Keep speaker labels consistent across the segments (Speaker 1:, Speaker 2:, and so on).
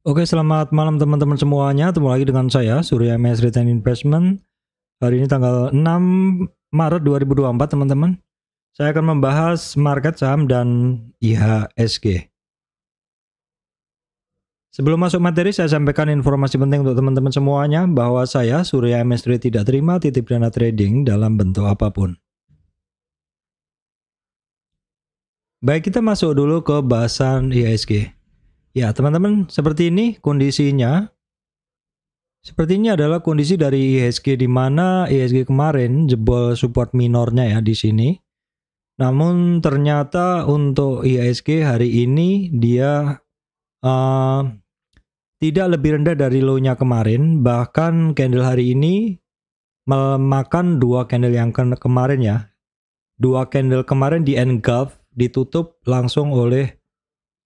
Speaker 1: Oke, selamat malam teman-teman semuanya. Ketemu lagi dengan saya, Surya MS Return Investment. Hari ini tanggal 6 Maret 2024, teman-teman. Saya akan membahas market saham dan IHSG. Sebelum masuk materi, saya sampaikan informasi penting untuk teman-teman semuanya bahwa saya, Surya MS tidak terima titip dana trading dalam bentuk apapun. Baik, kita masuk dulu ke bahasan IHSG. Ya, teman-teman, seperti ini kondisinya. Seperti ini adalah kondisi dari IHSG di mana IHSG kemarin jebol support minornya ya di sini. Namun ternyata untuk IHSG hari ini dia tidak lebih rendah dari low-nya kemarin. Bahkan candle hari ini memakan dua candle yang kemarin ya. Dua candle kemarin di engulf ditutup langsung oleh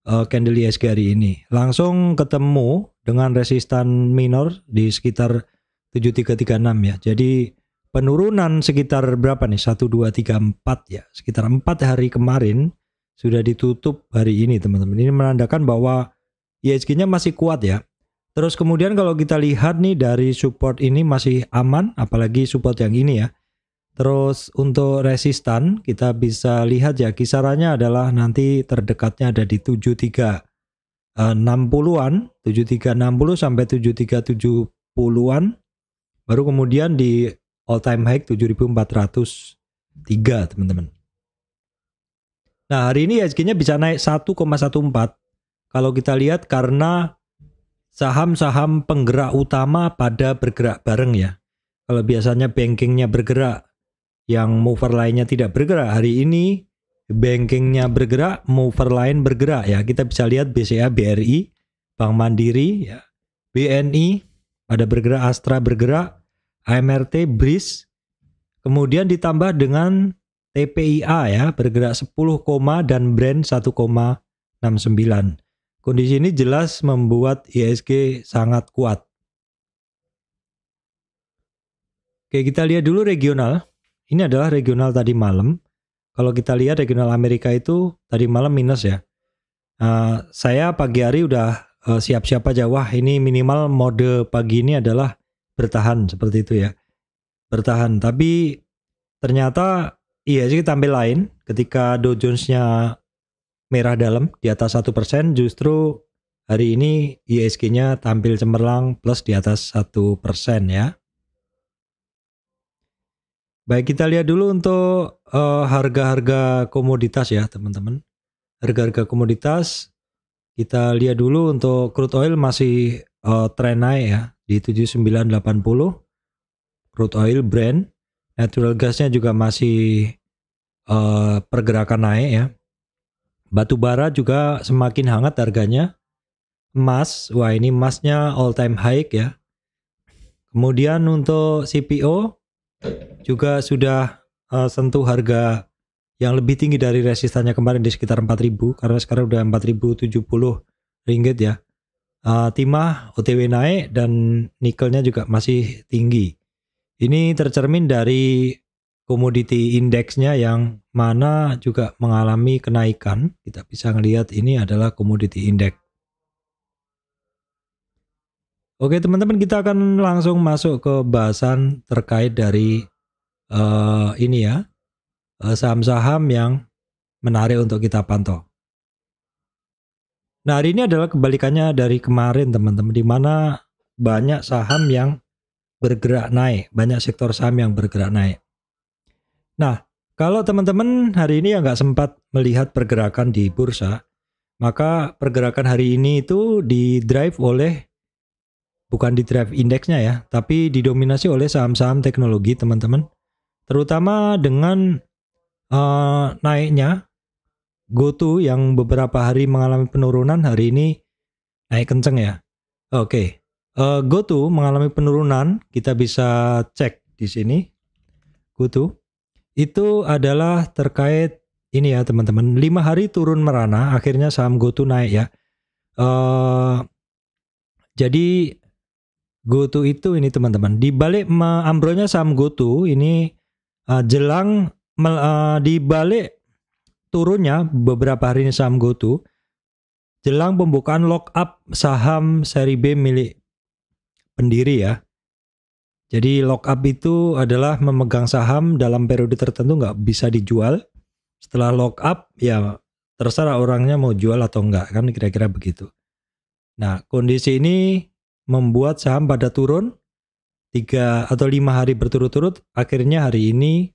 Speaker 1: candle IHSG hari ini. Langsung ketemu dengan resistan minor di sekitar 7336 ya. Jadi penurunan sekitar berapa nih? 1, 2, 3, 4 ya. Sekitar 4 hari kemarin sudah ditutup hari ini teman-teman. Ini menandakan bahwa IHSG-nya masih kuat ya. Terus kemudian kalau kita lihat nih dari support ini masih aman, apalagi support yang ini ya. Terus untuk resistan kita bisa lihat ya kisarannya adalah nanti terdekatnya ada di 7360-an, 7360 sampai 7370-an. Baru kemudian di all time high 7403 teman-teman. Nah, hari ini IHSG-nya bisa naik 1,14 kalau kita lihat karena saham-saham penggerak utama pada bergerak bareng ya. Kalau biasanya bankingnya bergerak, yang mover lainnya tidak bergerak, hari ini bankingnya bergerak, mover lain bergerak ya. Kita bisa lihat BCA, BRI, Bank Mandiri, ya, BNI pada bergerak, Astra bergerak, AMRT, BRIS, kemudian ditambah dengan TPIA ya bergerak 10, dan Brand 1,69. Kondisi ini jelas membuat IHSG sangat kuat. Oke, kita lihat dulu regional. Ini adalah regional tadi malam. Kalau kita lihat regional Amerika itu tadi malam minus ya. Saya pagi hari udah siap-siap aja. Wah, ini minimal mode pagi ini adalah bertahan seperti itu ya. Bertahan. Tapi ternyata IHSG tampil lain ketika Dow Jones-nya merah dalam di atas 1%, justru hari ini IHSG-nya tampil cemerlang plus di atas 1% ya. Baik, kita lihat dulu untuk harga-harga komoditas ya teman-teman. Harga-harga komoditas kita lihat dulu untuk crude oil masih tren naik ya di 7980. Crude oil Brent, natural gasnya juga masih pergerakan naik ya. Batu bara juga semakin hangat harganya. Emas, wah ini emasnya all time high ya. Kemudian untuk CPO juga sudah sentuh harga yang lebih tinggi dari resistannya kemarin di sekitar 4.000 karena sekarang udah 4.070 ringgit ya. Timah OTW naik dan nikelnya juga masih tinggi. Ini tercermin dari komoditi indeksnya yang mana juga mengalami kenaikan. Kita bisa ngelihat ini adalah komoditi indeks. Oke teman-teman, kita akan langsung masuk ke bahasan terkait dari ini ya, saham-saham yang menarik untuk kita pantau. Nah, hari ini adalah kebalikannya dari kemarin teman-teman, di mana banyak saham yang bergerak naik, banyak sektor saham yang bergerak naik. Nah, kalau teman-teman hari ini nggak sempat melihat pergerakan di bursa, maka pergerakan hari ini itu didrive oleh, bukan didrive indeksnya ya, tapi didominasi oleh saham-saham teknologi teman-teman. Terutama dengan naiknya GoTo yang beberapa hari mengalami penurunan, hari ini naik kenceng ya. Oke, GoTo mengalami penurunan, kita bisa cek di sini. GoTo itu adalah terkait ini ya teman-teman, 5 hari turun merana, akhirnya saham GoTo naik ya. Jadi GoTo itu ini teman-teman, di balik ambrolnya saham GoTo ini jelang di balik turunnya beberapa hari ini saham GoTo, jelang pembukaan lock-up saham seri B milik pendiri ya. Jadi lock-up itu adalah memegang saham dalam periode tertentu nggak bisa dijual. Setelah lock-up ya terserah orangnya mau jual atau enggak, kan kira-kira begitu. Nah, kondisi ini membuat saham pada turun 3 atau 5 hari berturut-turut, akhirnya hari ini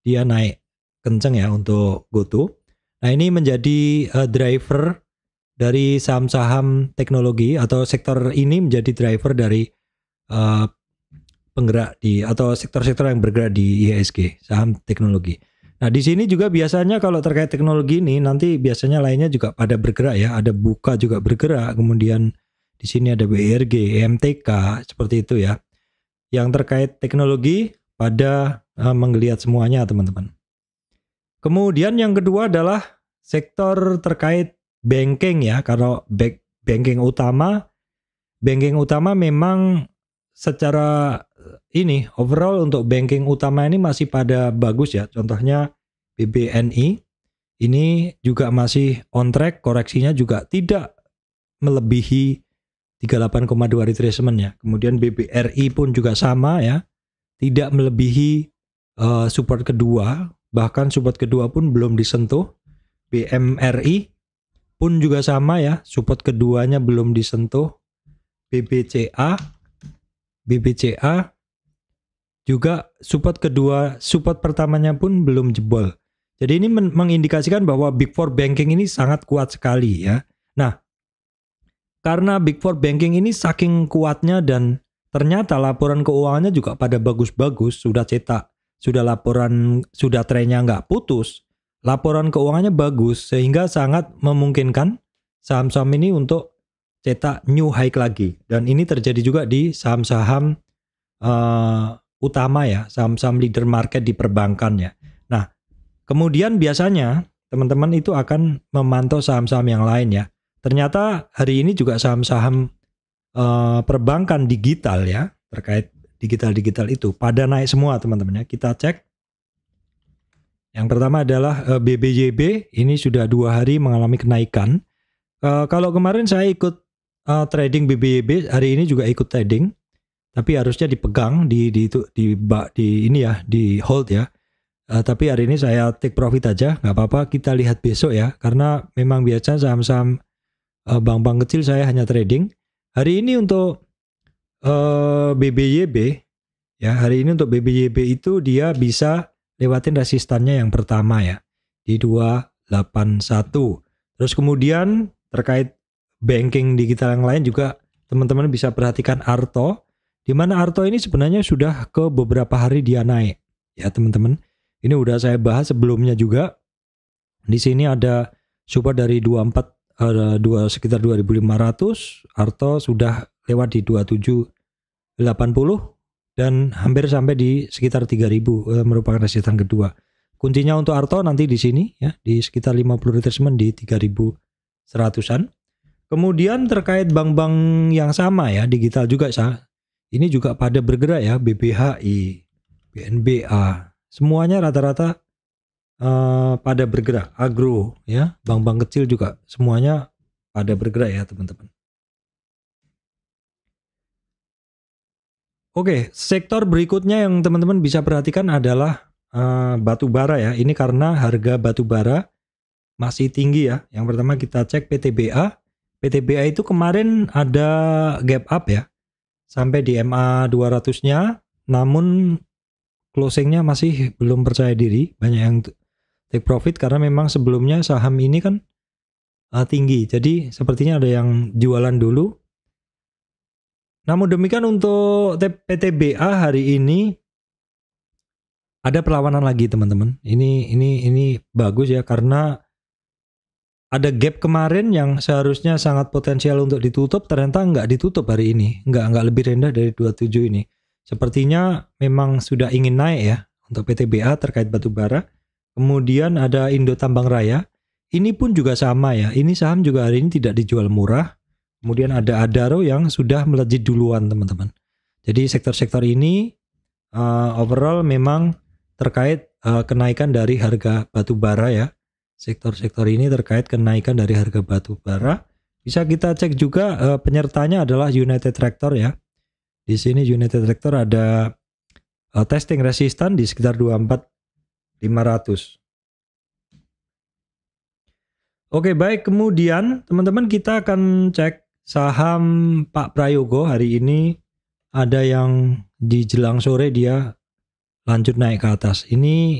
Speaker 1: dia naik kenceng ya untuk GoTo. Nah, ini menjadi driver dari saham-saham teknologi, atau sektor ini menjadi driver dari penggerak atau sektor-sektor yang bergerak di IHSG, saham teknologi. Nah, di sini juga biasanya kalau terkait teknologi ini nanti biasanya lainnya juga pada bergerak ya, ada Buka juga bergerak, kemudian di sini ada BRG, EMTK, seperti itu ya. Yang terkait teknologi pada menggeliat semuanya teman-teman. Kemudian yang kedua adalah sektor terkait banking ya. Kalau banking utama memang secara ini overall untuk banking utama ini masih pada bagus ya. Contohnya BBNI ini juga masih on track, koreksinya juga tidak melebihi 38,2 retracement ya. Kemudian BBRI pun juga sama ya, tidak melebihi support kedua, bahkan support kedua pun belum disentuh. BMRI pun juga sama ya, support keduanya belum disentuh. BBCA juga support pertamanya pun belum jebol. Jadi ini mengindikasikan bahwa Big Four banking ini sangat kuat sekali ya. Nah, karena Big Four banking ini saking kuatnya dan ternyata laporan keuangannya juga pada bagus-bagus, sudah cetak, sudah laporan, sudah trennya nggak putus, laporan keuangannya bagus, sehingga sangat memungkinkan saham-saham ini untuk cetak new high lagi. Dan ini terjadi juga di saham-saham utama ya, saham-saham leader market di perbankan ya. Nah, kemudian biasanya teman-teman itu akan memantau saham-saham yang lain ya. Ternyata hari ini juga saham-saham perbankan digital ya, terkait digital itu pada naik semua teman-teman ya. Kita cek. Yang pertama adalah BBYB, ini sudah 2 hari mengalami kenaikan. Kalau kemarin saya ikut trading BBYB, hari ini juga ikut trading, tapi harusnya dipegang di ini ya, di hold ya. Tapi hari ini saya take profit aja, nggak apa-apa, kita lihat besok ya, karena memang biasa saham-saham bank-bank kecil saya hanya trading. Hari ini untuk BBYB ya, hari ini untuk BBYB itu dia bisa lewatin resistannya yang pertama ya di 281. Terus kemudian terkait banking digital yang lain juga teman-teman bisa perhatikan Arto, di mana Arto ini sebenarnya sudah ke beberapa hari dia naik ya teman-teman. Ini udah saya bahas sebelumnya juga. Di sini ada support dari 24 sekitar 2.500, Arto sudah lewat di 2780 dan hampir sampai di sekitar 3.000 merupakan resisten kedua. Kuncinya untuk Arto nanti di sini ya, di sekitar 50 retracement di 3.100-an. Kemudian terkait bank-bank yang sama ya, digital juga ini juga pada bergerak ya, BBHI, BNBA, semuanya rata-rata pada bergerak. Agro ya, bank-bank kecil juga semuanya pada bergerak ya teman-teman. Oke, sektor berikutnya yang teman-teman bisa perhatikan adalah batu bara ya. Ini karena harga batu bara masih tinggi ya. Yang pertama kita cek PTBA. PTBA itu kemarin ada gap up ya, sampai di MA 200-nya, namun closingnya masih belum percaya diri. Banyak yang take profit karena memang sebelumnya saham ini kan tinggi, jadi sepertinya ada yang jualan dulu. Namun demikian untuk PTBA hari ini ada perlawanan lagi teman-teman. Ini bagus ya, karena ada gap kemarin yang seharusnya sangat potensial untuk ditutup, ternyata nggak ditutup hari ini, nggak lebih rendah dari 27 ini. Sepertinya memang sudah ingin naik ya untuk PTBA terkait batu bara. Kemudian ada Indo Tambang Raya, ini pun juga sama ya, ini saham juga hari ini tidak dijual murah. Kemudian ada Adaro yang sudah melejit duluan teman-teman. Jadi sektor-sektor ini overall memang terkait kenaikan dari harga batu bara ya. Sektor-sektor ini terkait kenaikan dari harga batu bara. Bisa kita cek juga penyertanya adalah United Tractor ya. Di sini United Tractor ada testing resistan di sekitar 24.500. Oke, baik, kemudian teman-teman kita akan cek saham Pak Prayogo hari ini. Ada yang di jelang sore dia lanjut naik ke atas. Ini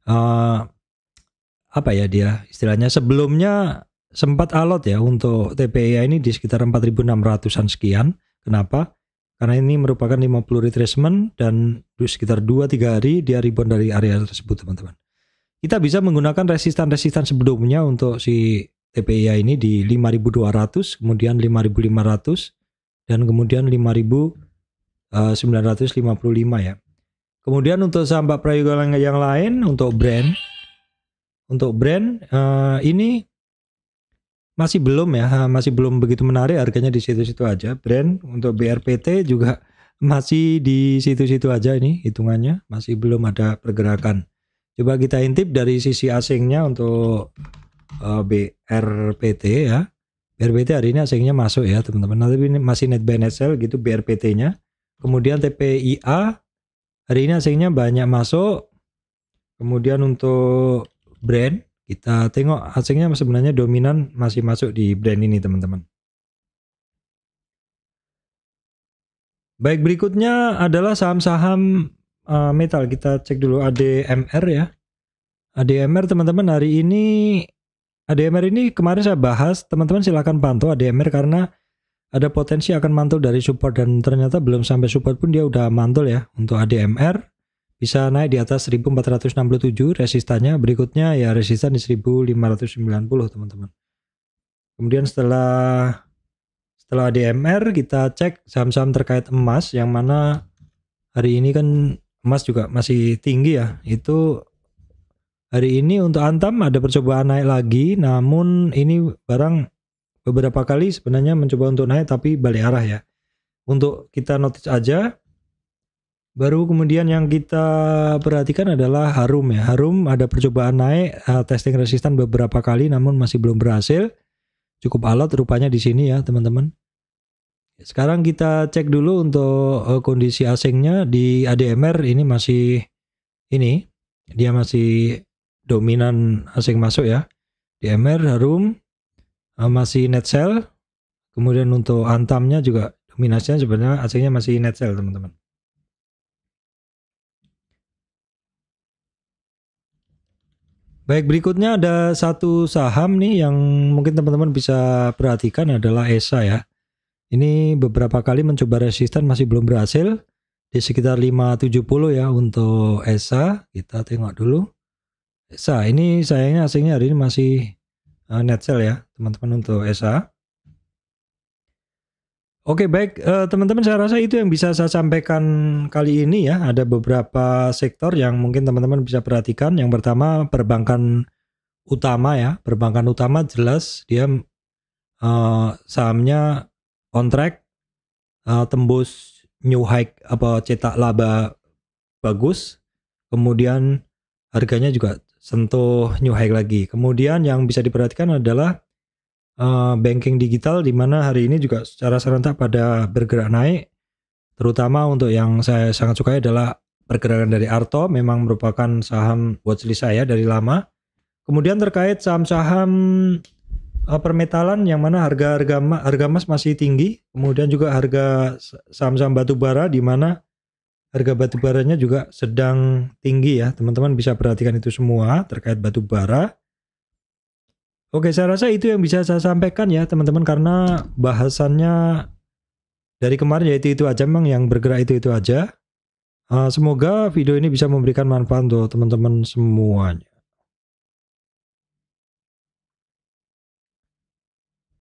Speaker 1: apa ya dia istilahnya, sebelumnya sempat alot ya untuk TPIA ini di sekitar 4.600-an sekian. Kenapa? Karena ini merupakan 50 retracement dan di sekitar 2-3 hari dia rebound dari area tersebut, teman-teman. Kita bisa menggunakan resistan-resistan sebelumnya untuk si TPIA ini di 5.200, kemudian 5.500 dan kemudian 5.955 ya. Kemudian untuk saham Pak Prayogo yang lain, untuk brand ini masih belum ya, masih belum begitu menarik, harganya di situ-situ aja. Brand untuk BRPT juga masih di situ-situ aja, ini hitungannya masih belum ada pergerakan. Coba kita intip dari sisi asingnya untuk BRPT ya. BRPT hari ini asingnya masuk ya teman-teman. Nanti ini masih net buy net sell gitu BRPT-nya. Kemudian TPIA hari ini asingnya banyak masuk. Kemudian untuk brand kita tengok asingnya sebenarnya dominan masih masuk di brand ini, teman-teman. Baik, berikutnya adalah saham-saham metal. Kita cek dulu ADMR ya. ADMR teman-teman hari ini, ADMR ini kemarin saya bahas, teman-teman silahkan pantau ADMR karena ada potensi akan mantul dari support dan ternyata belum sampai support pun dia udah mantul ya. Untuk ADMR bisa naik di atas 1467 resistannya, berikutnya ya resistan di 1590 teman-teman. Kemudian setelah ADMR kita cek saham-saham terkait emas, yang mana hari ini kan emas juga masih tinggi ya. Itu hari ini untuk Antam ada percobaan naik lagi, namun ini barang beberapa kali sebenarnya mencoba untuk naik tapi balik arah ya. Untuk kita notice aja. Baru kemudian yang kita perhatikan adalah Harum ya. Harum ada percobaan naik, testing resistan beberapa kali namun masih belum berhasil. Cukup alot rupanya di sini ya teman-teman. Sekarang kita cek dulu untuk kondisi asingnya di ADMR ini masih dia masih dominan asing masuk ya. DMR Harum masih net sell. Kemudian untuk Antamnya juga dominasinya sebenarnya asingnya masih net sell teman-teman. Baik, berikutnya ada satu saham nih yang mungkin teman-teman bisa perhatikan adalah ESA ya. Ini beberapa kali mencoba resisten masih belum berhasil di sekitar 570 ya untuk ESA. Kita tengok dulu. ESA ini sayangnya asingnya hari ini masih net sell ya teman-teman untuk ESA. Oke, baik teman-teman, saya rasa itu yang bisa saya sampaikan kali ini ya. Ada beberapa sektor yang mungkin teman-teman bisa perhatikan. Yang pertama perbankan utama ya. Perbankan utama jelas dia sahamnya on track, tembus new high cetak laba bagus. Kemudian harganya juga sentuh new high lagi. Kemudian yang bisa diperhatikan adalah banking digital, di mana hari ini juga secara serentak pada bergerak naik. Terutama untuk yang saya sangat sukai adalah pergerakan dari Arto, memang merupakan saham watchlist saya dari lama. Kemudian terkait saham-saham permetalan, yang mana harga emas masih tinggi. Kemudian juga harga saham-saham batubara, di mana harga batubaranya juga sedang tinggi ya. Teman-teman bisa perhatikan itu semua terkait batubara. Oke, saya rasa itu yang bisa saya sampaikan ya teman-teman, karena bahasannya dari kemarin yaitu itu aja, memang yang bergerak itu aja. Semoga video ini bisa memberikan manfaat untuk teman-teman semuanya.